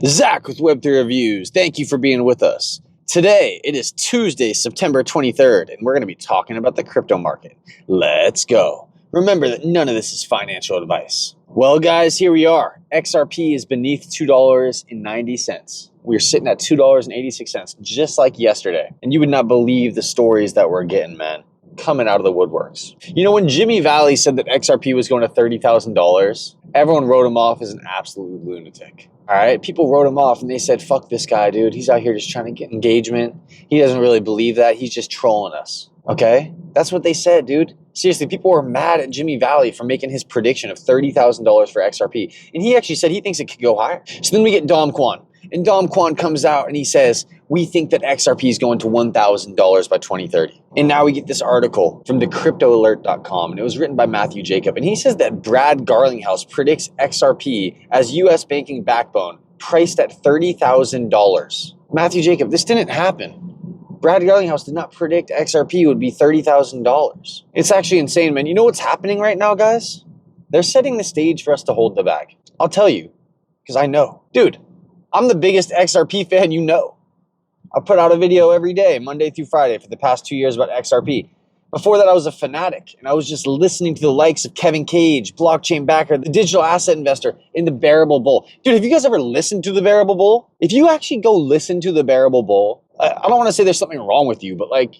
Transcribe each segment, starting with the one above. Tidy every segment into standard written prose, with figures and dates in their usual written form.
Zach with Web3 Reviews. Thank you for being with us. Today, it is Tuesday, September 23rd, and we're going to be talking about the crypto market. Let's go. Remember that none of this is financial advice. Well, guys, here we are. XRP is beneath $2.90. We're sitting at $2.86, just like yesterday. And you would not believe the stories that we're getting, man, coming out of the woodworks. You know, when Jimmy Valley said that XRP was going to $30,000, everyone wrote him off as an absolute lunatic. All right, people wrote him off and they said, fuck this guy, dude. He's out here just trying to get engagement. He doesn't really believe that. He's just trolling us. Okay? That's what they said, dude. Seriously, people were mad at Jimmy Valley for making his prediction of $30,000 for XRP. And he actually said he thinks it could go higher. So then we get Dom Kwan. And Dom Kwan comes out and he says, we think that XRP is going to $1,000 by 2030. And now we get this article from thecryptoalert.com, and it was written by Matthew Jacob. And he says that Brad Garlinghouse predicts XRP as U.S. banking backbone priced at $30,000. Matthew Jacob, this didn't happen. Brad Garlinghouse did not predict XRP would be $30,000. It's actually insane, man. You know what's happening right now, guys? They're setting the stage for us to hold the bag. I'll tell you, because I know. Dude, I'm the biggest XRP fan you know. I put out a video every day, Monday through Friday, for the past 2 years about XRP. Before that, I was a fanatic, and I was just listening to the likes of Kevin Cage, blockchain backer, the digital asset investor, in the Bearable Bull. Dude, have you guys ever listened to the Bearable Bull? If you actually go listen to the Bearable Bull, I don't want to say there's something wrong with you, but like,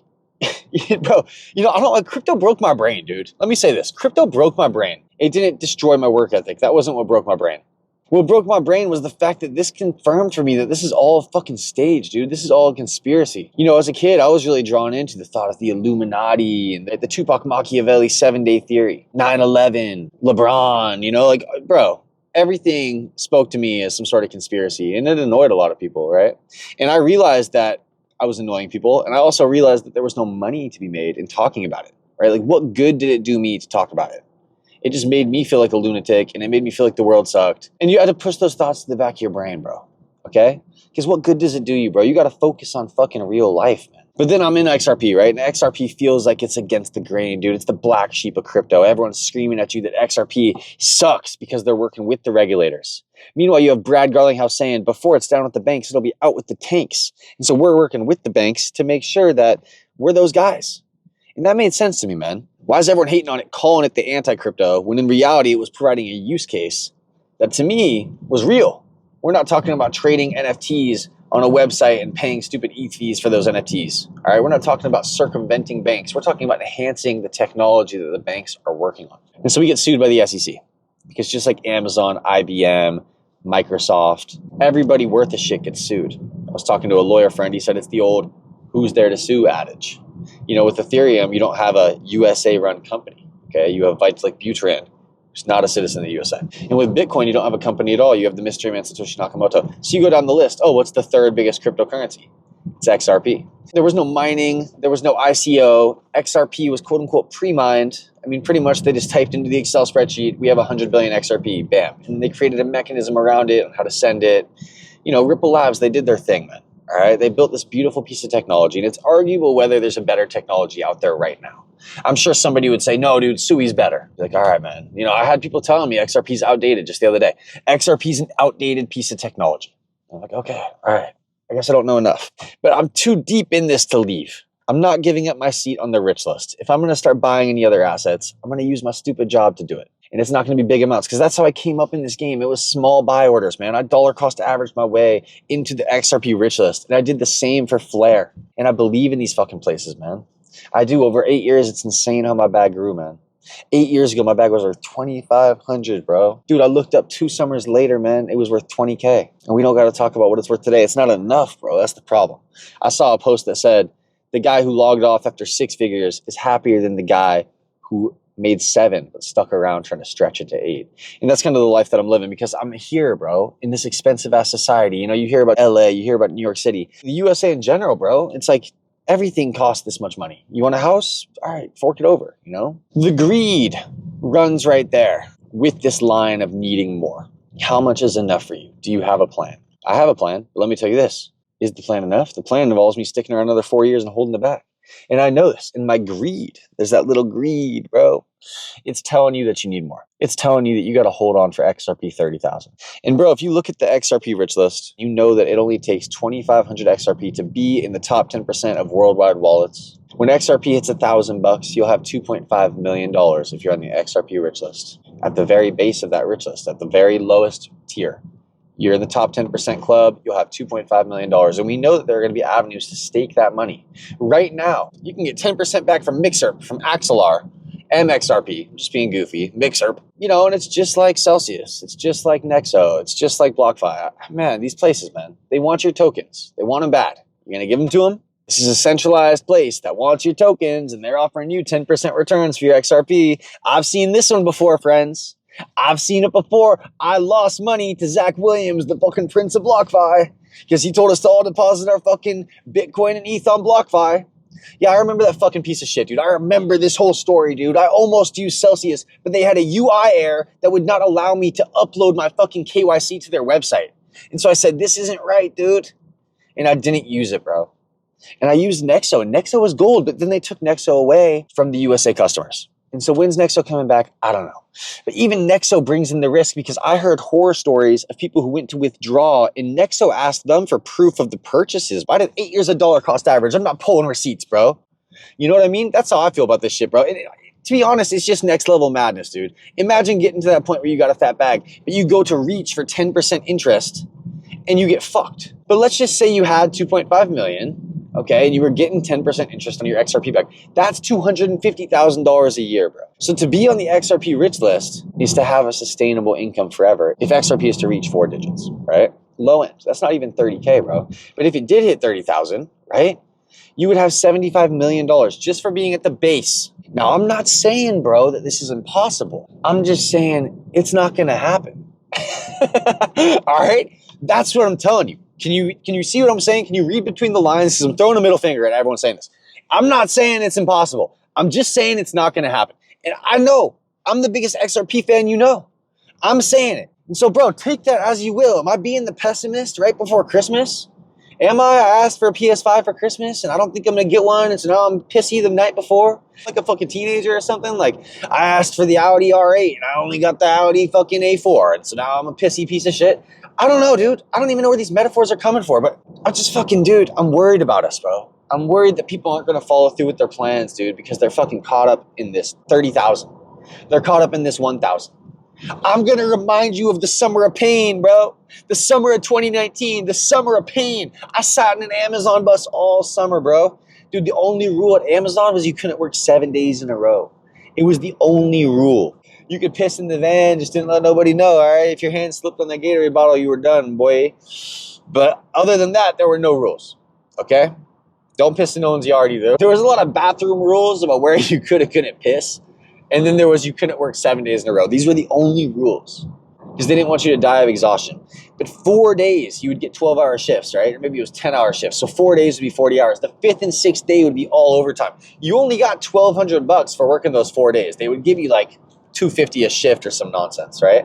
bro, you know, I don't like, crypto broke my brain, dude. Let me say this. Crypto broke my brain. It didn't destroy my work ethic. That wasn't what broke my brain. What broke my brain was the fact that this confirmed for me that this is all a fucking stage, dude. This is all a conspiracy. You know, as a kid, I was really drawn into the thought of the Illuminati and the Tupac Machiavelli 7-day theory, 9/11, LeBron, you know, like, bro, everything spoke to me as some sort of conspiracy, and it annoyed a lot of people, right? And I realized that I was annoying people, and I also realized that there was no money to be made in talking about it, right? Like, what good did it do me to talk about it? It just made me feel like a lunatic, and it made me feel like the world sucked. And you had to push those thoughts to the back of your brain, bro. Okay? Because what good does it do you, bro? You got to focus on fucking real life, man. But then I'm in XRP, right? And XRP feels like it's against the grain, dude. It's the black sheep of crypto. Everyone's screaming at you that XRP sucks because they're working with the regulators. Meanwhile, you have Brad Garlinghouse saying, before it's down with the banks, it'll be out with the tanks. And so we're working with the banks to make sure that we're those guys. And that made sense to me, man. Why is everyone hating on it, calling it the anti-crypto, when in reality it was providing a use case that to me was real? We're not talking about trading NFTs on a website and paying stupid ETH fees for those NFTs. All right, we're not talking about circumventing banks. We're talking about enhancing the technology that the banks are working on. And so we get sued by the SEC because just like Amazon, IBM, Microsoft, everybody worth a shit gets sued. I was talking to a lawyer friend. He said it's the old "who's there to sue" adage. You know, with Ethereum, you don't have a USA-run company, okay? You have Vitalik Buterin, who's not a citizen of the USA. And with Bitcoin, you don't have a company at all. You have the mystery man Satoshi Nakamoto. So you go down the list. Oh, what's the third biggest cryptocurrency? It's XRP. There was no mining. There was no ICO. XRP was quote-unquote pre-mined. I mean, pretty much they just typed into the Excel spreadsheet, we have 100 billion XRP, bam. And they created a mechanism around it on how to send it. You know, Ripple Labs, they did their thing, man. All right, they built this beautiful piece of technology, and it's arguable whether there's a better technology out there right now. I'm sure somebody would say, no, dude, Sui's better. Like, all right, man. You know, I had people telling me XRP's outdated just the other day. XRP's an outdated piece of technology. I'm like, okay, all right. I guess I don't know enough. But I'm too deep in this to leave. I'm not giving up my seat on the rich list. If I'm going to start buying any other assets, I'm going to use my stupid job to do it. And it's not going to be big amounts because that's how I came up in this game. It was small buy orders, man. I dollar cost averaged my way into the XRP rich list. And I did the same for Flare. And I believe in these fucking places, man. I do. Over 8 years, it's insane how my bag grew, man. 8 years ago, my bag was worth $2,500, bro. Dude, I looked up 2 summers later, man. It was worth $20K. And we don't got to talk about what it's worth today. It's not enough, bro. That's the problem. I saw a post that said, the guy who logged off after 6 figures is happier than the guy who made 7 but stuck around trying to stretch it to 8. And that's kind of the life that I'm living because I'm here, bro, in this expensive ass society. You know, you hear about LA, you hear about New York City, the USA in general, bro. It's like everything costs this much money. You want a house? All right, fork it over, you know? The greed runs right there with this line of needing more. How much is enough for you? Do you have a plan? I have a plan, but let me tell you this. Is the plan enough? The plan involves me sticking around another 4 years and holding it back. And I know this. And my greed, there's that little greed, bro. It's telling you that you need more. It's telling you that you got to hold on for XRP 30,000. And bro, if you look at the XRP rich list, you know that it only takes 2,500 XRP to be in the top 10% of worldwide wallets. When XRP hits $1,000, you'll have $2.5 million if you're on the XRP rich list. At the very base of that rich list, at the very lowest tier, you're in the top 10% club, you'll have $2.5 million. And we know that there are going to be avenues to stake that money. Right now, you can get 10% back from Mixer, from Axelar, MXRP, I'm just being goofy, Mixer, you know, and it's just like Celsius, it's just like Nexo, it's just like BlockFi. Man, these places, man, they want your tokens. They want them bad. You're going to give them to them? This is a centralized place that wants your tokens, and they're offering you 10% returns for your XRP. I've seen this one before, friends. I've seen it before. I lost money to Zach Williams, the fucking prince of BlockFi, because he told us to all deposit our fucking Bitcoin and ETH on BlockFi. Yeah, I remember that fucking piece of shit, dude. I remember this whole story, dude. I almost used Celsius, but they had a UI error that would not allow me to upload my fucking KYC to their website. And so I said, this isn't right, dude. And I didn't use it, bro. And I used Nexo, and Nexo was gold, but then they took Nexo away from the USA customers. And so when's Nexo coming back? I don't know. But even Nexo brings in the risk, because I heard horror stories of people who went to withdraw and Nexo asked them for proof of the purchases. Why did 8 years a dollar cost average? I'm not pulling receipts, bro. You know what I mean? That's how I feel about this shit, bro. And to be honest, it's just next level madness, dude. Imagine getting to that point where you got a fat bag, but you go to reach for 10% interest and you get fucked. But let's just say you had 2.5 million. Okay, and you were getting 10% interest on your XRP back. That's $250,000 a year, bro. So to be on the XRP rich list is to have a sustainable income forever if XRP is to reach 4 digits, right? Low end. That's not even 30K, bro. But if it did hit 30,000, right? You would have $75 million just for being at the base. Now, I'm not saying, bro, that this is impossible. I'm just saying it's not going to happen. All right? That's what I'm telling you. Can you see what I'm saying? Can you read between the lines? Because I'm throwing a middle finger at everyone saying this. I'm not saying it's impossible. I'm just saying it's not going to happen. And I know I'm the biggest XRP fan you know. I'm saying it. And so, bro, take that as you will. Am I being the pessimist right before Christmas? Am I asked for a PS5 for Christmas and I don't think I'm going to get one, and so now I'm pissy the night before? Like a fucking teenager or something? Like, I asked for the Audi R8 and I only got the Audi fucking A4, and so now I'm a pissy piece of shit? I don't know, dude. I don't even know where these metaphors are coming for, but I'm just fucking, dude, I'm worried about us, bro. I'm worried that people aren't going to follow through with their plans, dude, because they're fucking caught up in this 30,000. They're caught up in this 1,000. I'm going to remind you of the summer of pain, bro. The summer of 2019, the summer of pain. I sat in an Amazon bus all summer, bro. Dude, the only rule at Amazon was you couldn't work 7 days in a row. It was the only rule. You could piss in the van, just didn't let nobody know, all right? If your hand slipped on the Gatorade bottle, you were done, boy. But other than that, there were no rules, okay? Don't piss in no one's yard either. There was a lot of bathroom rules about where you could and couldn't piss. And then there was you couldn't work 7 days in a row. These were the only rules because they didn't want you to die of exhaustion. But 4 days, you would get 12-hour shifts, right? Or maybe it was 10-hour shifts. So 4 days would be 40 hours. The 5th and 6th day would be all overtime. You only got $1,200 for working those 4 days. They would give you like $250 a shift or some nonsense, right?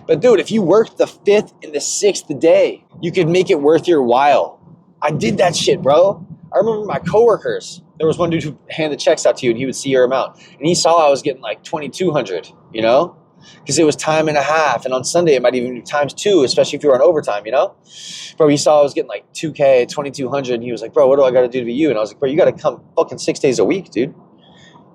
But dude, if you worked the 5th and the 6th day, you could make it worth your while. I did that shit, bro. I remember my coworkers. There was one dude who handed checks out to you and he would see your amount. And he saw I was getting like 2,200, you know? Because it was time and a half. And on Sunday, it might even be times 2, especially if you were on overtime, you know? Bro, he saw I was getting like 2K, 2,200. And he was like, bro, what do I got to do to be you? And I was like, bro, you got to come fucking 6 days a week, dude.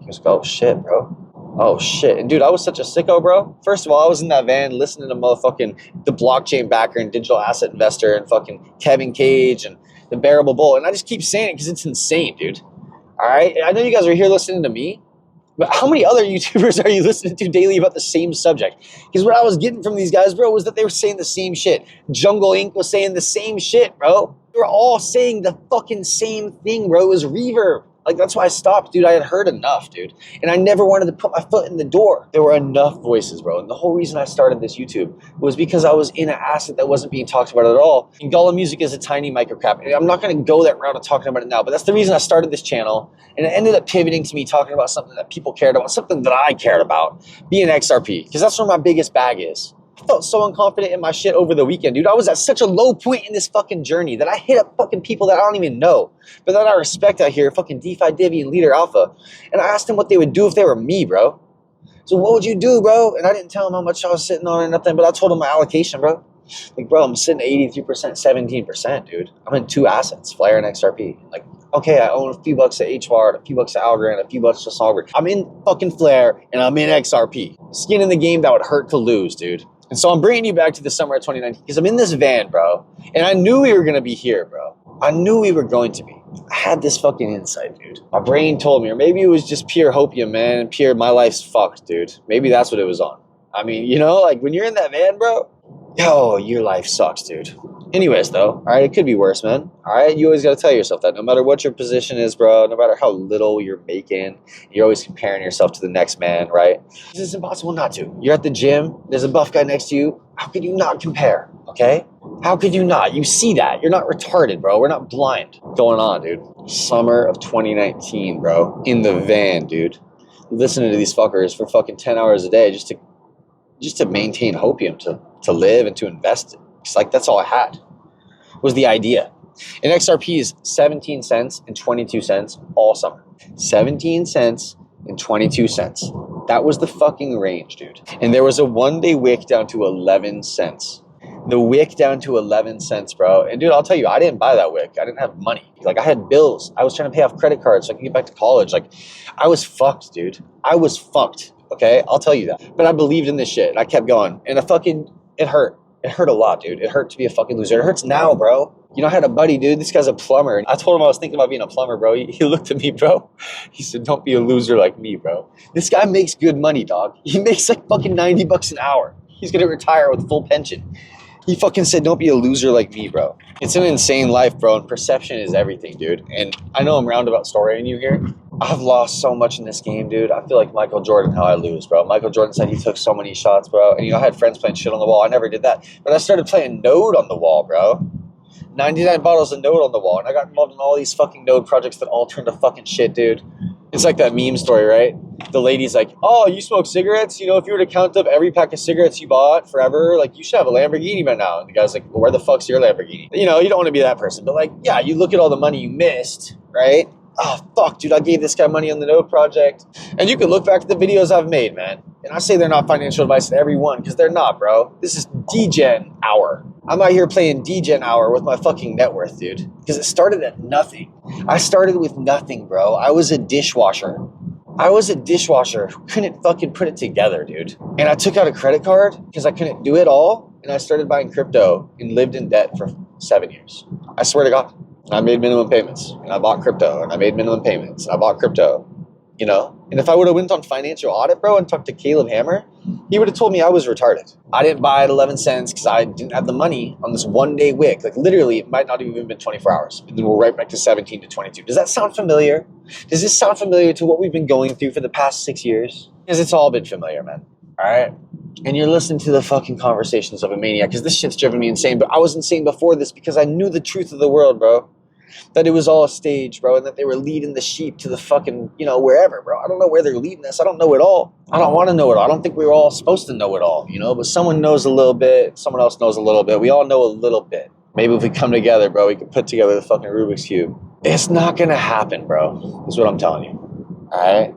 He was like, oh, shit, bro. Oh, shit. And dude, I was such a sicko, bro. First of all, I was in that van listening to motherfucking the blockchain backer and digital asset investor and fucking Kevin Cage and the Bearable Bull. And I just keep saying it because it's insane, dude. All right? I know you guys are here listening to me, but how many other YouTubers are you listening to daily about the same subject? Because what I was getting from these guys, bro, was that they were saying the same shit. Jungle Inc. was saying the same shit, bro. They were all saying the fucking same thing, bro. It was reverb. Like, that's why I stopped, dude. I had heard enough, dude. And I never wanted to put my foot in the door. There were enough voices, bro. And the whole reason I started this YouTube was because I was in an asset that wasn't being talked about at all. And Gala music is a tiny microcap. And I'm not going to go that route of talking about it now, but that's the reason I started this channel. And it ended up pivoting to me talking about something that people cared about, something that I cared about, being XRP. Because that's where my biggest bag is. felt so unconfident in my shit over the weekend, dude. I was at such a low point in this fucking journey that I hit up fucking people that I don't even know, but that I respect out here, fucking DeFi Divi and Leader Alpha. And I asked them what they would do if they were me, bro. So what would you do, bro? And I didn't tell them how much I was sitting on or nothing, but I told them my allocation, bro. Like, bro, I'm sitting at 83%, 17%, dude. I'm in 2 assets, Flare and XRP. Like, okay, I own a few bucks at HBar, a few bucks at Algorand, a few bucks to Songbird. I'm in fucking Flare and I'm in XRP. Skin in the game that would hurt to lose, dude. And so I'm bringing you back to the summer of 2019 because I'm in this van, bro. And I knew we were going to be here, bro. I knew we were going to be. I had this fucking insight, dude. My brain told me, or maybe it was just pure hopium, man. Pure, my life's fucked, dude. Maybe that's what it was on. I mean, you know, like when you're in that van, bro, yo, your life sucks, dude. Anyways, though, all right, it could be worse, man. All right, you always got to tell yourself that no matter what your position is, bro, no matter how little you're making, you're always comparing yourself to the next man, right? It's impossible not to. You're at the gym, there's a buff guy next to you. How could you not compare, okay? How could you not? You see that. You're not retarded, bro. We're not blind. Going on, dude. Summer of 2019, bro. In the van, dude. Listening to these fuckers for fucking 10 hours a day just to maintain hopium, to live and to invest in. It's like that's all I had. Was the idea. And XRP is 17 cents and 22 cents all summer. 17 cents and 22 cents. That was the fucking range, dude. And there was a 1-day wick down to 11 cents. The wick down to 11 cents, bro. And dude, I'll tell you, I didn't buy that wick. I didn't have money. Like, I had bills. I was trying to pay off credit cards so I could get back to college. Like, I was fucked, dude. I was fucked. Okay? I'll tell you that. But I believed in this shit. And I kept going. And it hurt. It hurt a lot, dude. It hurt to be a fucking loser. It hurts now, bro. You know, I had a buddy, dude. This guy's a plumber. And I told him I was thinking about being a plumber, bro. He looked at me, bro. He said, don't be a loser like me, bro. This guy makes good money, dog. He makes like fucking 90 bucks an hour. He's going to retire with full pension. He fucking said, don't be a loser like me, bro. It's an insane life, bro. And perception is everything, dude. And I know I'm roundabout storying you here. I've lost so much in this game, dude. I feel like Michael Jordan, how I lose, bro. Michael Jordan said he took so many shots, bro. And, you know, I had friends playing shit on the wall. I never did that. But I started playing Node on the wall, bro. 99 bottles of Node on the wall. And I got involved in all these fucking Node projects that all turned to fucking shit, dude. It's like that meme story, right? The lady's like, oh, you smoke cigarettes? You know, if you were to count up every pack of cigarettes you bought forever, like, you should have a Lamborghini by now. And the guy's like, well, where the fuck's your Lamborghini? You know, you don't want to be that person. But, like, yeah, you look at all the money you missed, right? Oh, fuck, dude, I gave this guy money on the Node project. And you can look back at the videos I've made, man. And I say they're not financial advice to everyone, because they're not, bro. This is DGen hour. I'm out here playing DGen hour with my fucking net worth, dude. Because it started at nothing. I started with nothing, bro. I was a dishwasher. Who couldn't fucking put it together, dude. And I took out a credit card because I couldn't do it all. And I started buying crypto and lived in debt for 7 years. I swear to God. I made minimum payments. And I bought crypto. And I made minimum payments. And I bought crypto. You know? And if I would have went on financial audit, bro, and talked to Caleb Hammer, he would have told me I was retarded. I didn't buy at 11 cents because I didn't have the money on this 1-day wick. Like, literally, it might not have even been 24 hours. And then we're right back to 17 to 22. Does that sound familiar? Does this sound familiar to what we've been going through for the past 6 years? Because it's all been familiar, man. All right? And you're listening to the fucking conversations of a maniac, because this shit's driven me insane. But I was insane before this because I knew the truth of the world, bro. That it was all a stage, bro, and that they were leading the sheep to the fucking, you know, wherever, bro. I don't know where they're leading us. I don't know it all. I don't want to know it all. I don't think we were all supposed to know it all, you know, but someone knows a little bit. Someone else knows a little bit. We all know a little bit. Maybe if we come together, bro, we can put together the fucking Rubik's Cube. It's not going to happen, bro, is what I'm telling you. All right?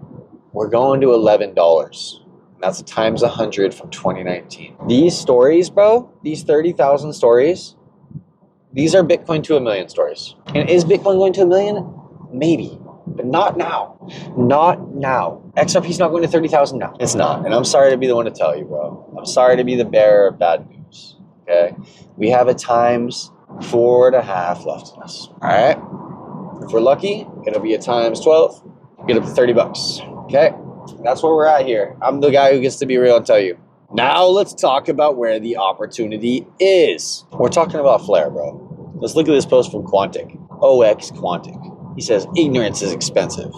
We're going to $11. That's times 100 from 2019. These stories, bro, these 30,000 stories, these are Bitcoin to $1 million stories. And is Bitcoin going to $1 million? Maybe, but not now. Not now. XRP's not going to 30,000 now. It's not. And I'm sorry to be the one to tell you, bro. I'm sorry to be the bearer of bad news. Okay? We have a times 4.5 left in us. All right? If we're lucky, it'll be a times 12. Get up to $30. Okay? That's where we're at here. I'm the guy who gets to be real and tell you. Now let's talk about where the opportunity is. We're talking about Flare, bro. Let's look at this post from Quantic. OX Quantic. He says, ignorance is expensive.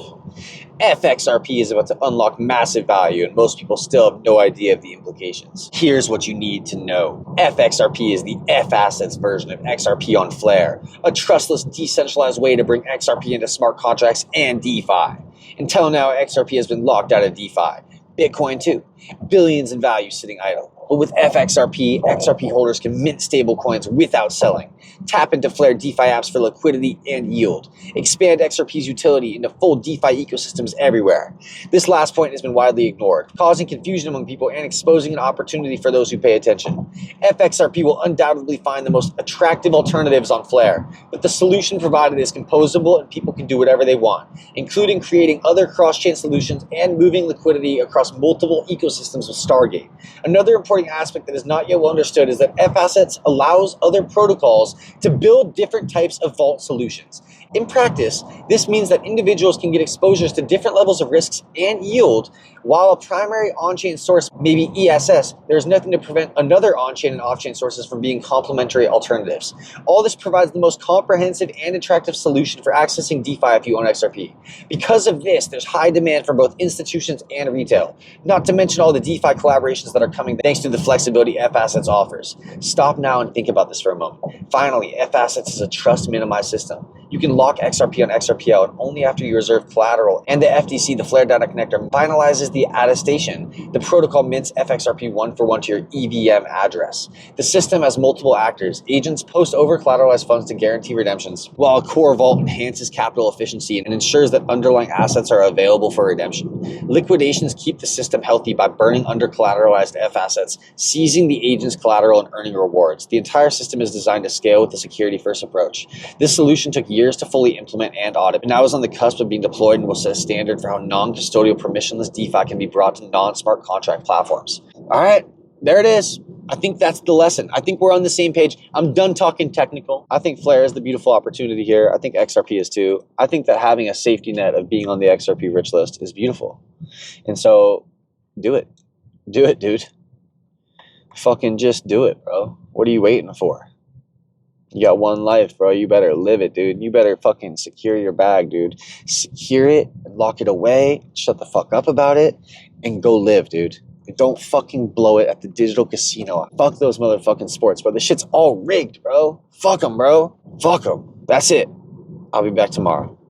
FXRP is about to unlock massive value, and most people still have no idea of the implications. Here's what you need to know. FXRP is the F-Assets version of XRP on Flare, a trustless, decentralized way to bring XRP into smart contracts and DeFi. Until now, XRP has been locked out of DeFi. Bitcoin too. Billions in value sitting idle. But with FXRP, XRP holders can mint stablecoins without selling, tap into Flare DeFi apps for liquidity and yield, expand XRP's utility into full DeFi ecosystems everywhere. This last point has been widely ignored, causing confusion among people and exposing an opportunity for those who pay attention. FXRP will undoubtedly find the most attractive alternatives on Flare, but the solution provided is composable and people can do whatever they want, including creating other cross-chain solutions and moving liquidity across multiple ecosystems with Stargate. Another important aspect that is not yet well understood is that F-Assets allows other protocols to build different types of vault solutions. In practice, this means that individuals can get exposures to different levels of risks and yield. While a primary on-chain source may be ESS, there is nothing to prevent another on-chain and off-chain sources from being complementary alternatives. All this provides the most comprehensive and attractive solution for accessing DeFi if you own XRP. Because of this, there's high demand from both institutions and retail, not to mention all the DeFi collaborations that are coming thanks to the flexibility F-Assets offers. Stop now and think about this for a moment. Finally, F-Assets is a trust minimized system. You can lock XRP on XRP out only after you reserve collateral, and the FTC, the Flare Data Connector, finalizes the attestation. The protocol mints FXRP one for one to your EVM address. The system has multiple actors. Agents post over-collateralized funds to guarantee redemptions, while a core vault enhances capital efficiency and ensures that underlying assets are available for redemption. Liquidations keep the system healthy by burning under-collateralized F-Assets, seizing the agent's collateral and earning rewards. The entire system is designed to scale with a security-first approach. This solution took years to fully implement and audit, but now is on the cusp of being deployed and will set a standard for how non-custodial permissionless DeFi can be brought to non-smart contract platforms. All right, there it is. I think that's the lesson. I think we're on the same page. I'm done talking technical. I think Flare is the beautiful opportunity here. I think XRP is too. I think that having a safety net of being on the XRP rich list is beautiful. And so do it. Do it, dude. Fucking just do it, bro. What are you waiting for? You got one life, bro. You better live it, dude. You better fucking secure your bag, dude. Secure it, lock it away, shut the fuck up about it, and go live, dude. Don't fucking blow it at the digital casino. Fuck those motherfucking sports, bro. This shit's all rigged, bro. Fuck them, bro. Fuck them. That's it. I'll be back tomorrow.